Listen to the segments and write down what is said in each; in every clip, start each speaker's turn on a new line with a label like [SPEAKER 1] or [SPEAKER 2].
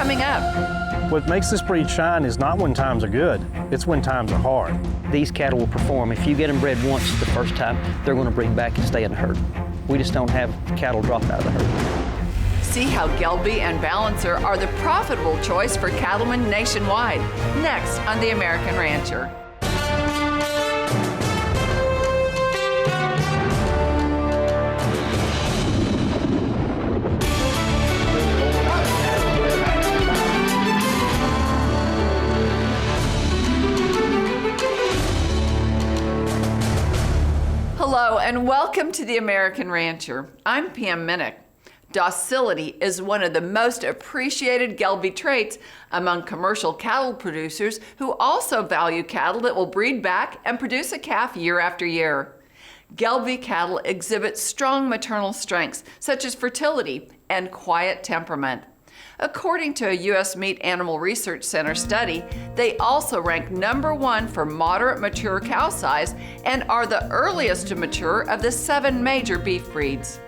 [SPEAKER 1] coming up.
[SPEAKER 2] What makes this breed shine is not when times are good, it's when times are hard.
[SPEAKER 3] These cattle will perform. If you get them bred once the first time, they're going to breed back and stay in the herd. We just don't have cattle drop out of the herd.
[SPEAKER 1] See how Gelbvieh and Balancer are the profitable choice for cattlemen nationwide. Next on The American Rancher. Hello and welcome to The American Rancher. I'm Pam Minnick. Docility is one of the most appreciated Gelbvieh traits among commercial cattle producers who also value cattle that will breed back and produce a calf year after year. Gelbvieh cattle exhibit strong maternal strengths such as fertility and quiet temperament. According to a U.S. Meat Animal Research Center study, they also rank #1 for moderate mature cow size and are the earliest to mature of the 7 major beef breeds.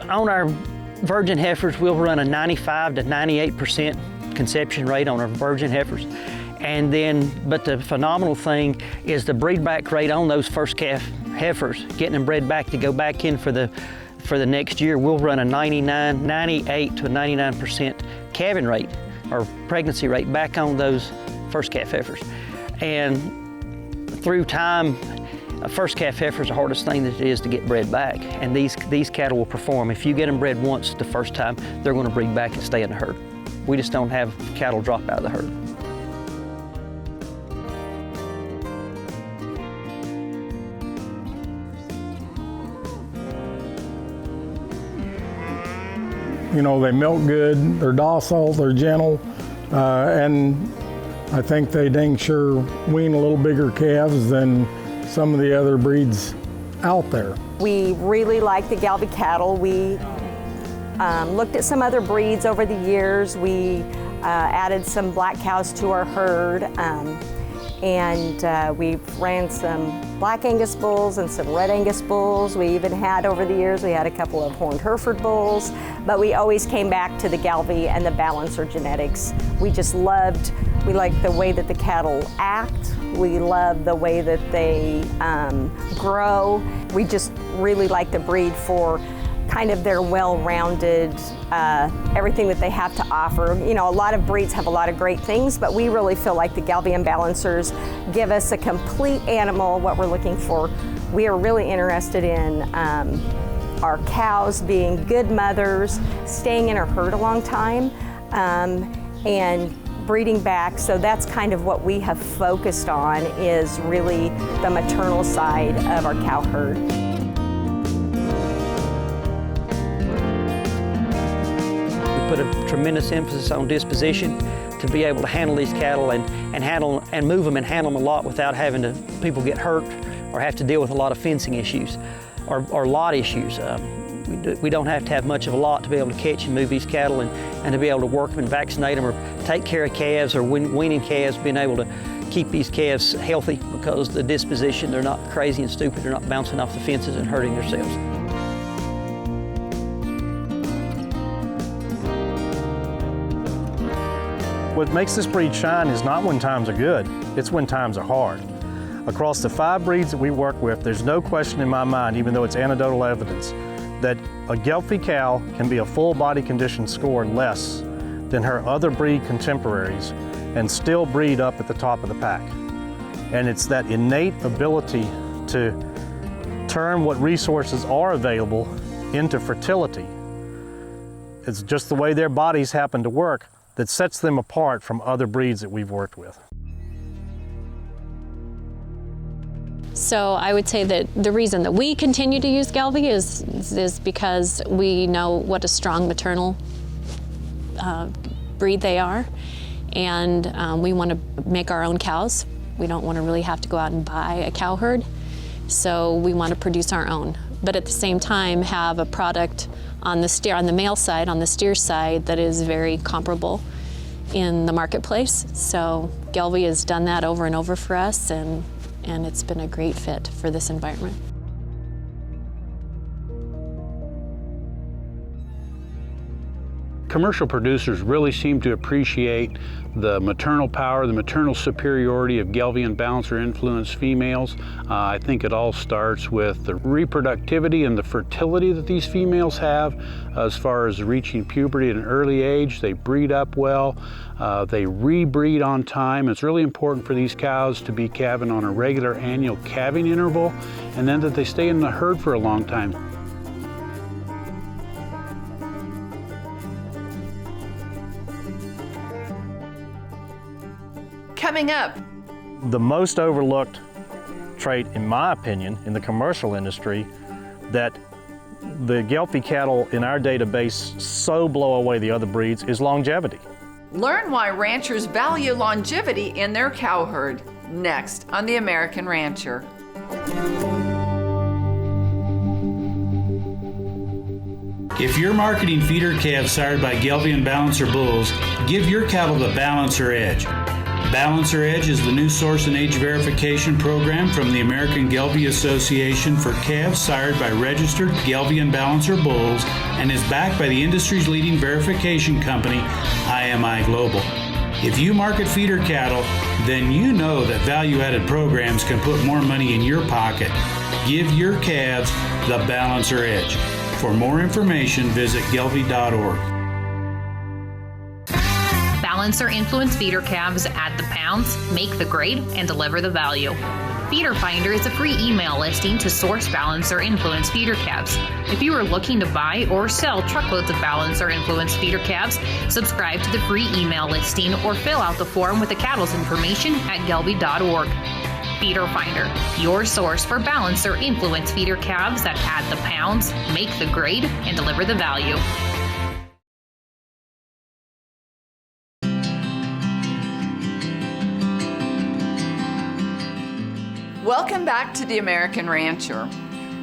[SPEAKER 3] On our virgin heifers, we'll run a 95 to 98% conception rate on our virgin heifers. And then, but the phenomenal thing is the breed back rate on those first calf heifers, getting them bred back to go back in for the next year. We'll run a 98 to 99% calving rate or pregnancy rate back on those first calf heifers. And through time, first calf heifer is the hardest thing that it is to get bred back. And these cattle will perform. If you get them bred once the first time, they're going to breed back and stay in the herd. We just don't have cattle drop out of the herd.
[SPEAKER 4] You know, they milk good, they're docile, they're gentle, and I think they dang sure wean a little bigger calves than some of the other breeds out there.
[SPEAKER 5] We really like the Gelbvieh cattle. We looked at some other breeds over the years. We added some black cows to our herd, and we've ran some black Angus bulls and some red Angus bulls. We even had, over the years, we had a couple of horned Hereford bulls, but we always came back to the Gelbvieh and the Balancer genetics. We like the way that the cattle act. We love the way that they grow. We just really like the breed for kind of their well-rounded, everything that they have to offer. You know, a lot of breeds have a lot of great things, but we really feel like the Gelbvieh and Balancers give us a complete animal, what we're looking for. We are really interested in our cows being good mothers, staying in our herd a long time, and breeding back. So that's kind of what we have focused on, is really the maternal side of our cow herd.
[SPEAKER 3] Put a tremendous emphasis on disposition to be able to handle these cattle and move them and handle them a lot without having people get hurt or have to deal with a lot of fencing issues or lot issues. We don't have to have much of a lot to be able to catch and move these cattle and to be able to work them and vaccinate them or take care of calves or weaning calves, being able to keep these calves healthy because the disposition, they're not crazy and stupid, they're not bouncing off the fences and hurting themselves.
[SPEAKER 2] What makes this breed shine is not when times are good, it's when times are hard. Across the 5 breeds that we work with, there's no question in my mind, even though it's anecdotal evidence, that a Gelbvieh cow can be a full body condition score less than her other breed contemporaries and still breed up at the top of the pack. And it's that innate ability to turn what resources are available into fertility. It's just the way their bodies happen to work that sets them apart from other breeds that we've worked with.
[SPEAKER 6] So I would say that the reason that we continue to use Gelbvieh is because we know what a strong maternal breed they are, and we want to make our own cows. We don't want to really have to go out and buy a cow herd, so we want to produce our own. But at the same time, have a product on the male side, on the steer side, that is very comparable in the marketplace. So Gelbvieh has done that over and over for us, and it's been a great fit for this environment.
[SPEAKER 7] commercial producers really seem to appreciate the maternal power, the maternal superiority of Gelbvieh and Balancer influenced females. I think it all starts with the reproductivity and the fertility that these females have as far as reaching puberty at an early age. They breed up well, they rebreed on time. It's really important for these cows to be calving on a regular annual calving interval, and then that they stay in the herd for a long time.
[SPEAKER 1] Coming up,
[SPEAKER 2] The most overlooked trait, in my opinion, in the commercial industry that the Gelbvieh cattle in our database so blow away the other breeds is longevity.
[SPEAKER 1] learn why ranchers value longevity in their cow herd. Next on The American Rancher.
[SPEAKER 8] If you're marketing feeder calves sired by Gelbvieh and Balancer bulls, give your cattle the Balancer Edge. Balancer Edge is the new source and age verification program from the American Gelbvieh Association for calves sired by registered Gelbvieh and Balancer bulls and is backed by the industry's leading verification company, IMI Global. If you market feeder cattle, then you know that value-added programs can put more money in your pocket. Give your calves the Balancer Edge. For more information, visit gelbvieh.org.
[SPEAKER 9] Balancer-influenced feeder calves add the pounds, make the grade, and deliver the value. Feeder Finder is a free email listing to source Balancer-influenced feeder calves. If you are looking to buy or sell truckloads of Balancer-influenced feeder calves, subscribe to the free email listing or fill out the form with the cattle's information at gelbvieh.org. Feeder Finder, your source for Balancer-influenced feeder calves that add the pounds, make the grade, and deliver the value.
[SPEAKER 1] Welcome back to The American Rancher.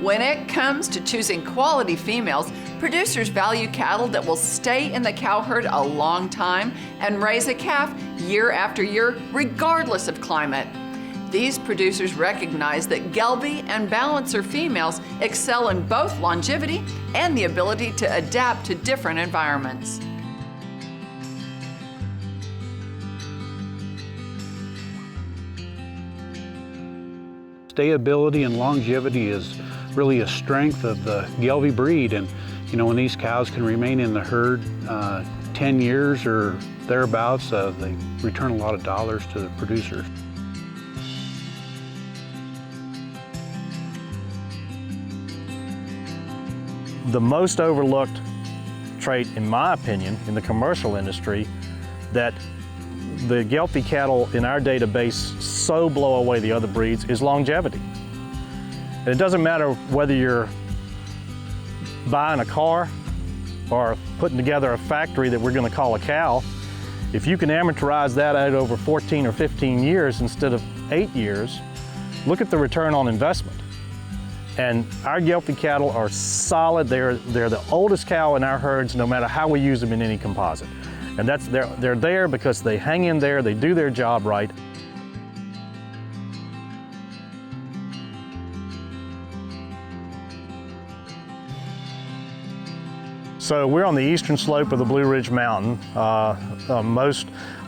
[SPEAKER 1] When it comes to choosing quality females, producers value cattle that will stay in the cow herd a long time and raise a calf year after year, regardless of climate. These producers recognize that Gelbvieh and Balancer females excel in both longevity and the ability to adapt to different environments.
[SPEAKER 7] Stayability and longevity is really a strength of the Gelbvieh breed, and when these cows can remain in the herd 10 years or thereabouts, they return a lot of dollars to the producers.
[SPEAKER 2] The most overlooked trait, in my opinion, in the commercial industry that the Gelbvieh cattle in our database so blow away the other breeds is longevity. And it doesn't matter whether you're buying a car or putting together a factory that we're going to call a cow. If you can amortize that out over 14 or 15 years instead of 8 years, look at the return on investment. And our Gelbvieh cattle are solid. They're the oldest cow in our herds, no matter how we use them in any composite. And they're there because they hang in there, they do their job right. So we're on the eastern slope of the Blue Ridge Mountain. A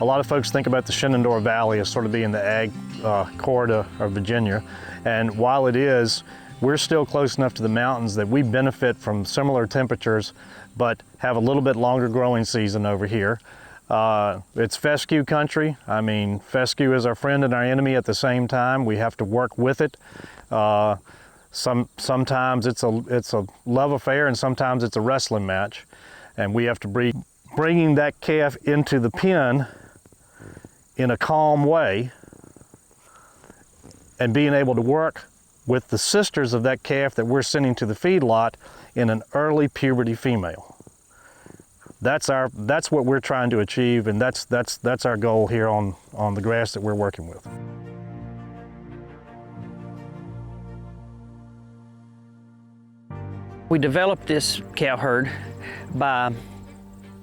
[SPEAKER 2] lot of folks think about the Shenandoah Valley as sort of being the ag corridor of Virginia. And while it is, we're still close enough to the mountains that we benefit from similar temperatures, but have a little bit longer growing season over here. It's fescue country. I mean, fescue is our friend and our enemy at the same time. We have to work with it. Sometimes it's a love affair, and sometimes it's a wrestling match. And we have to be bringing that calf into the pen in a calm way and being able to work with the sisters of that calf that we're sending to the feedlot in an early puberty female. That's what we're trying to achieve, and that's our goal here on the grass that we're working with.
[SPEAKER 3] We developed this cow herd by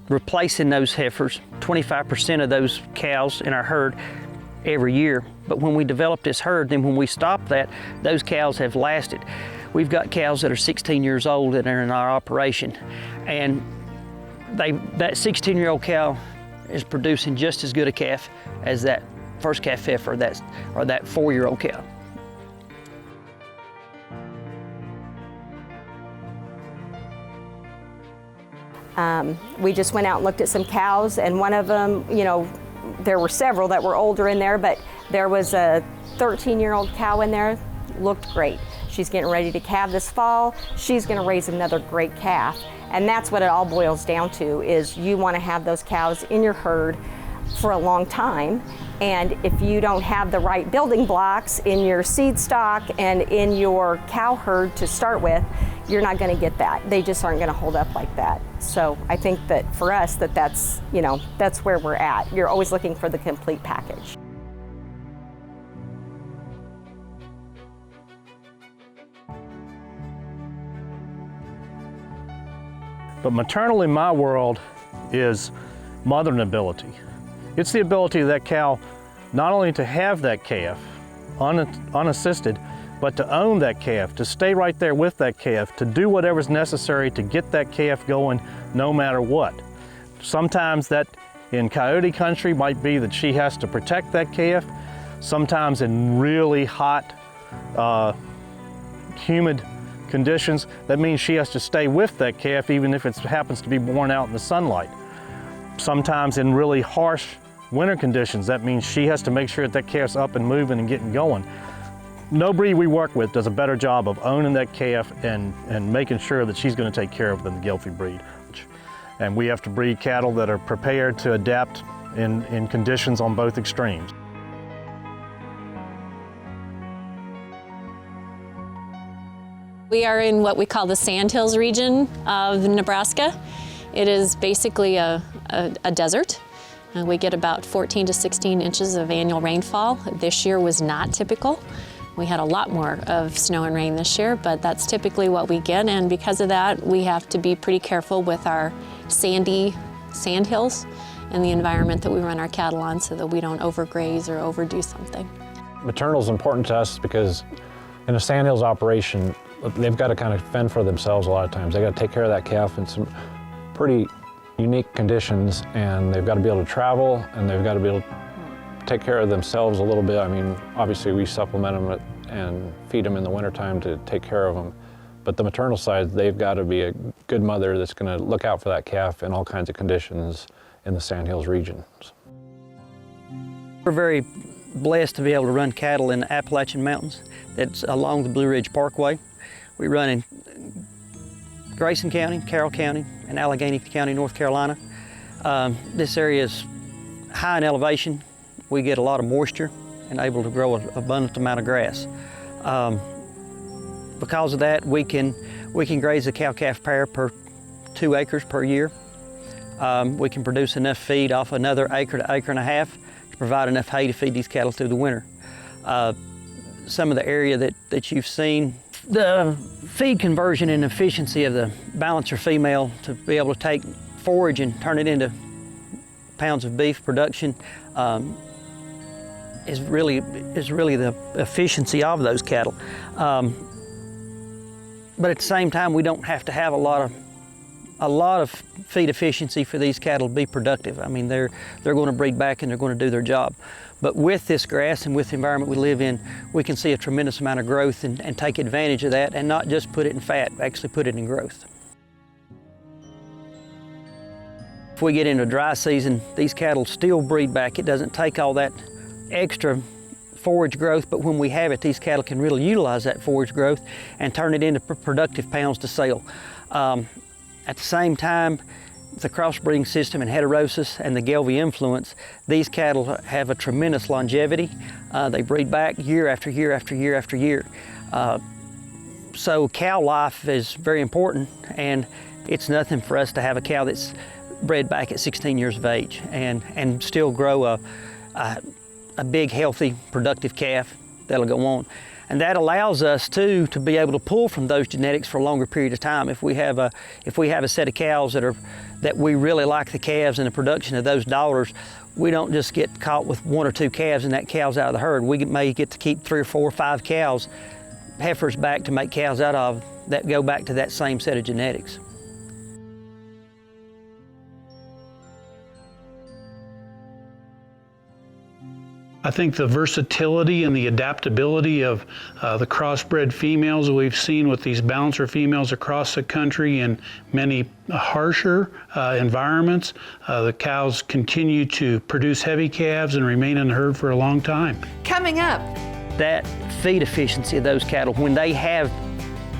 [SPEAKER 3] replacing those heifers, 25% of those cows in our herd every year. But when we developed this herd, then when we stopped that, those cows have lasted. We've got cows that are 16 years old that are in our operation. And that 16-year-old cow is producing just as good a calf as that first calf heifer or that 4-year-old cow.
[SPEAKER 5] We just went out and looked at some cows, and one of them, you know, there were several that were older in there, but there was a 13-year-old cow in there, looked great. She's getting ready to calve this fall. She's going to raise another great calf. And that's what it all boils down to, is you want to have those cows in your herd for a long time. And if you don't have the right building blocks in your seed stock and in your cow herd to start with, you're not going to get that. They just aren't going to hold up like that. So I think that for us, that's, you know, that's where we're at. You're always looking for the complete package.
[SPEAKER 2] But maternal in my world is mothering ability. It's the ability of that cow not only to have that calf unassisted, but to own that calf, to stay right there with that calf, to do whatever's necessary to get that calf going no matter what. Sometimes that in coyote country might be that she has to protect that calf. Sometimes in really hot, humid conditions, that means she has to stay with that calf even if it happens to be born out in the sunlight. Sometimes in really harsh winter conditions, that means she has to make sure that calf's up and moving and getting going. No breed we work with does a better job of owning that calf and making sure that she's going to take care of than the Gelbvieh breed. And we have to breed cattle that are prepared to adapt in conditions on both extremes.
[SPEAKER 6] We are in what we call the Sandhills region of Nebraska. It is basically a desert. We get about 14 to 16 inches of annual rainfall. This year was not typical. We had a lot more of snow and rain this year, but that's typically what we get, and because of that, we have to be pretty careful with our sandy sandhills and the environment that we run our cattle on so that we don't overgraze or overdo something.
[SPEAKER 10] Maternal is important to us because in a sandhills operation, they've got to kind of fend for themselves a lot of times. They got to take care of that calf in some pretty unique conditions, and they've got to be able to travel, and they've got to be able to take care of themselves a little bit. I mean, obviously we supplement them and feed them in the wintertime to take care of them. But the maternal side, they've got to be a good mother that's going to look out for that calf in all kinds of conditions in the Sandhills region.
[SPEAKER 3] We're very blessed to be able to run cattle in the Appalachian Mountains. That's along the Blue Ridge Parkway. We run in Grayson County, Carroll County, and Allegheny County, North Carolina. This area is high in elevation. We get a lot of moisture and able to grow an abundant amount of grass. Because of that, we can graze a cow-calf pair per 2 acres per year. We can produce enough feed off another acre to acre and a half to provide enough hay to feed these cattle through the winter. Some of the area that you've seen, the feed conversion and efficiency of the Balancer female to be able to take forage and turn it into pounds of beef production is really the efficiency of those cattle. But at the same time, we don't have to have a lot of feed efficiency for these cattle to be productive. I mean, they're going to breed back and they're going to do their job. But with this grass and with the environment we live in, we can see a tremendous amount of growth and take advantage of that and not just put it in fat, actually put it in growth. If we get into a dry season, these cattle still breed back. It doesn't take all that extra forage growth, but when we have it, these cattle can really utilize that forage growth and turn it into productive pounds to sell. At the same time, the crossbreeding system and heterosis and the Gelbvieh influence, these cattle have a tremendous longevity. They breed back year after year after year after year. So cow life is very important, and it's nothing for us to have a cow that's bred back at 16 years of age and still grow a big, healthy, productive calf that'll go on. And that allows us to be able to pull from those genetics for a longer period of time. If we have a set of cows that we really like the calves and the production of those daughters, we don't just get caught with 1 or 2 calves and that cow's out of the herd. We may get to keep 3 or 4 or 5 cows, heifers back to make cows out of that go back to that same set of genetics.
[SPEAKER 7] I think the versatility and the adaptability of the crossbred females that we've seen with these balancer females across the country in many harsher environments, the cows continue to produce heavy calves and remain in the herd for a long time.
[SPEAKER 1] Coming up,
[SPEAKER 3] that feed efficiency of those cattle, when they have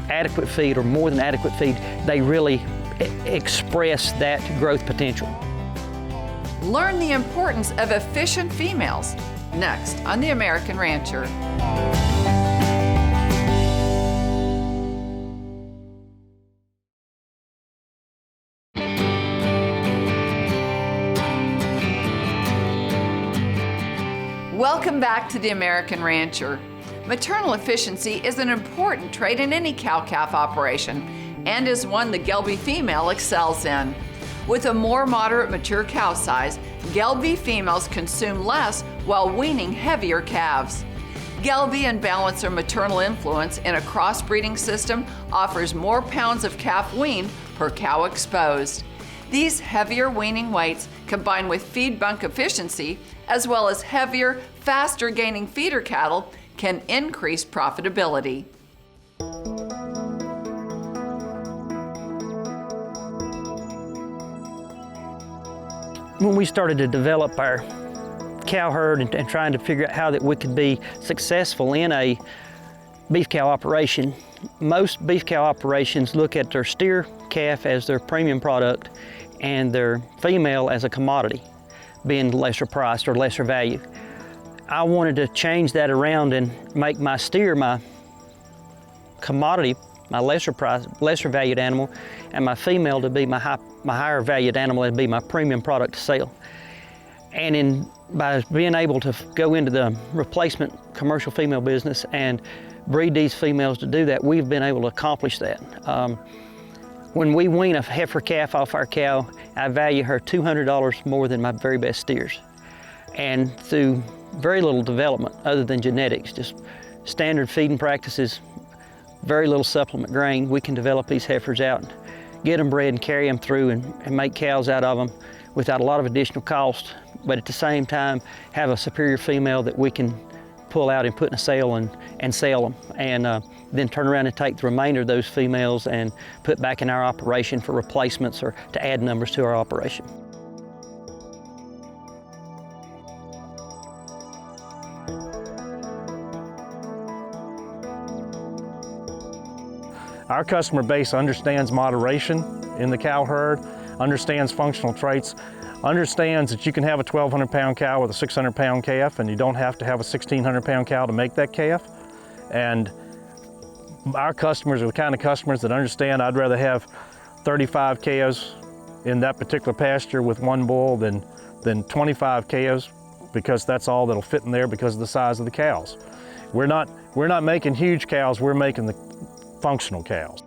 [SPEAKER 3] adequate feed or more than adequate feed, they really express that growth potential.
[SPEAKER 1] learn the importance of efficient females. Next on The American Rancher. Welcome back to The American Rancher. Maternal efficiency is an important trait in any cow-calf operation and is one the Gelbvieh female excels in. With a more moderate mature cow size, Gelbvieh females consume less while weaning heavier calves. Gelbvieh and Balancer maternal influence in a crossbreeding system offers more pounds of calf weaned per cow exposed. These heavier weaning weights, combined with feed bunk efficiency, as well as heavier, faster gaining feeder cattle, can increase profitability.
[SPEAKER 3] When we started to develop our cow herd and trying to figure out how that we could be successful in a beef cow operation, most beef cow operations look at their steer calf as their premium product and their female as a commodity, being lesser priced or lesser value. I wanted to change that around and make my steer my commodity, my lesser priced, lesser valued animal, and my female to be my higher valued animal and be my premium product to sell. And by being able to go into the replacement commercial female business and breed these females to do that, we've been able to accomplish that. When we wean a heifer calf off our cow, I value her $200 more than my very best steers. And through very little development other than genetics, just standard feeding practices, very little supplement grain, we can develop these heifers out, get them bred and carry them through and make cows out of them without a lot of additional cost, but at the same time have a superior female that we can pull out and put in a sale and sell them, and then turn around and take the remainder of those females and put back in our operation for replacements or to add numbers to our operation.
[SPEAKER 2] Our customer base understands moderation in the cow herd, understands functional traits, understands that you can have a 1,200-pound cow with a 600-pound calf, and you don't have to have a 1,600-pound cow to make that calf. And our customers are the kind of customers that understand I'd rather have 35 cows in that particular pasture with one bull than 25 cows, because that's all that'll fit in there because of the size of the cows. We're not making huge cows, we're making the functional cows.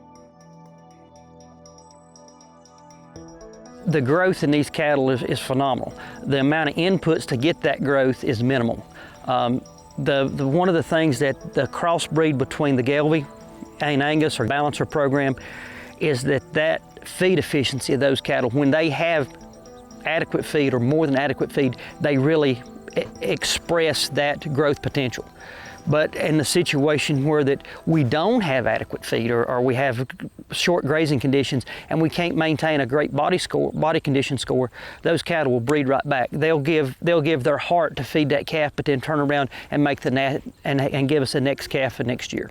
[SPEAKER 3] The growth in these cattle is phenomenal. The amount of inputs to get that growth is minimal. One of the things that the crossbreed between the Gelbvieh and Angus or Balancer program is that feed efficiency of those cattle, when they have adequate feed or more than adequate feed, they really express that growth potential. But in the situation where that we don't have adequate feed or we have short grazing conditions and we can't maintain a great body condition score, those cattle will breed right back. They'll give their heart to feed that calf, but then turn around and make and give us the next calf for next year.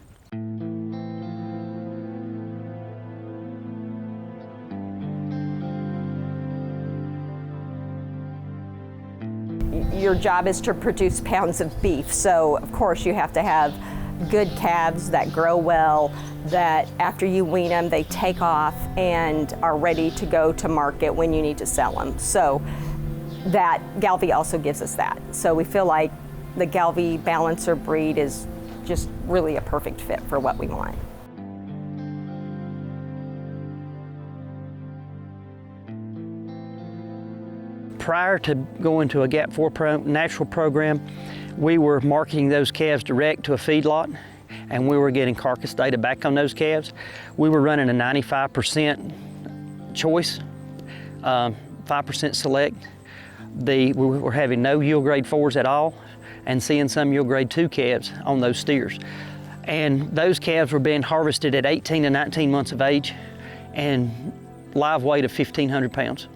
[SPEAKER 5] Your job is to produce pounds of beef, so of course you have to have good calves that grow well, that after you wean them they take off and are ready to go to market when you need to sell them. So that Gelbvieh also gives us that. So we feel like the Gelbvieh Balancer breed is just really a perfect fit for what we want.
[SPEAKER 3] Prior to going to a GAP 4 natural program, we were marketing those calves direct to a feedlot, and we were getting carcass data back on those calves. We were running a 95% choice, 5% select. We were having no yield grade 4s at all. and seeing some of your grade 2 calves on those steers. And those calves were being harvested at 18 to 19 months of age and live weight of 1,500 pounds.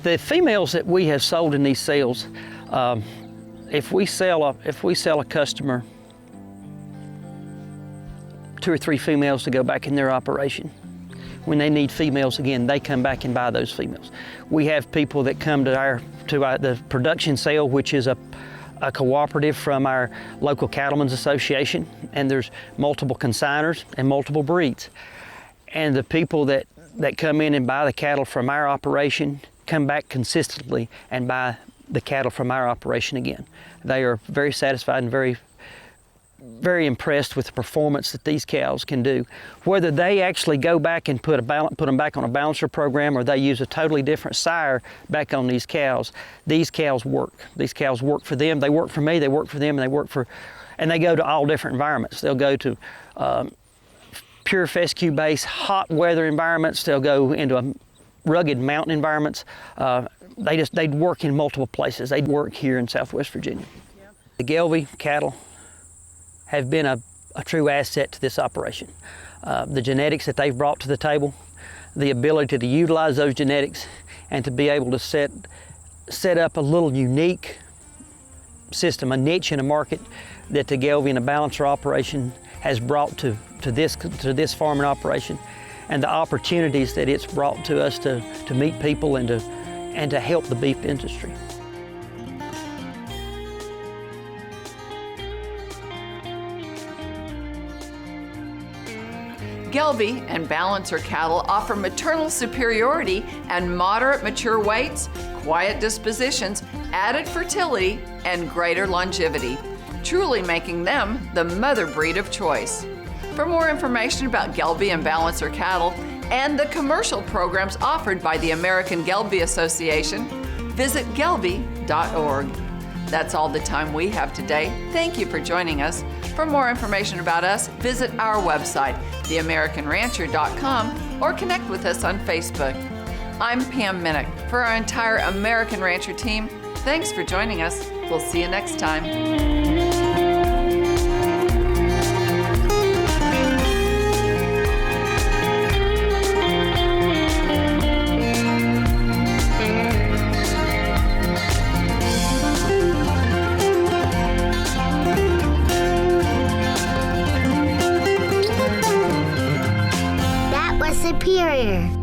[SPEAKER 3] The females that we have sold in these sales, if we sell a customer 2 or 3 females to go back in their operation, when they need females again, they come back and buy those females. We have people that come to the production sale, which is a cooperative from our local cattlemen's association, and there's multiple consigners and multiple breeds. And the people that come in and buy the cattle from our operation come back consistently and buy the cattle from our operation again. They are very satisfied and very, very impressed with the performance that these cows can do. Whether they actually go back and put them back on a balancer program, or they use a totally different sire back on these cows work. These cows work for them, they work for me, they work for them, and they go to all different environments. They'll go to pure fescue based hot weather environments. They'll go into rugged mountain environments. They'd work in multiple places. They'd work here in Southwest Virginia. Yep. The Gelbvieh cattle have been a true asset to this operation. The genetics that they've brought to the table, the ability to utilize those genetics and to be able to set up a little unique system, a niche in a market that the Gelbvieh and the Balancer operation has brought to this farming operation, and the opportunities that it's brought to us to meet people and to help the beef industry.
[SPEAKER 1] Gelbvieh and Balancer cattle offer maternal superiority and moderate mature weights, quiet dispositions, added fertility, and greater longevity, truly making them the mother breed of choice. For more information about Gelbvieh and Balancer cattle and the commercial programs offered by the American Gelbvieh Association, visit gelbvieh.org. That's all the time we have today. Thank you for joining us. For more information about us, visit our website, theamericanrancher.com, or connect with us on Facebook. I'm Pam Minnick. For our entire American Rancher team, thanks for joining us. We'll see you next time.
[SPEAKER 11] Superior.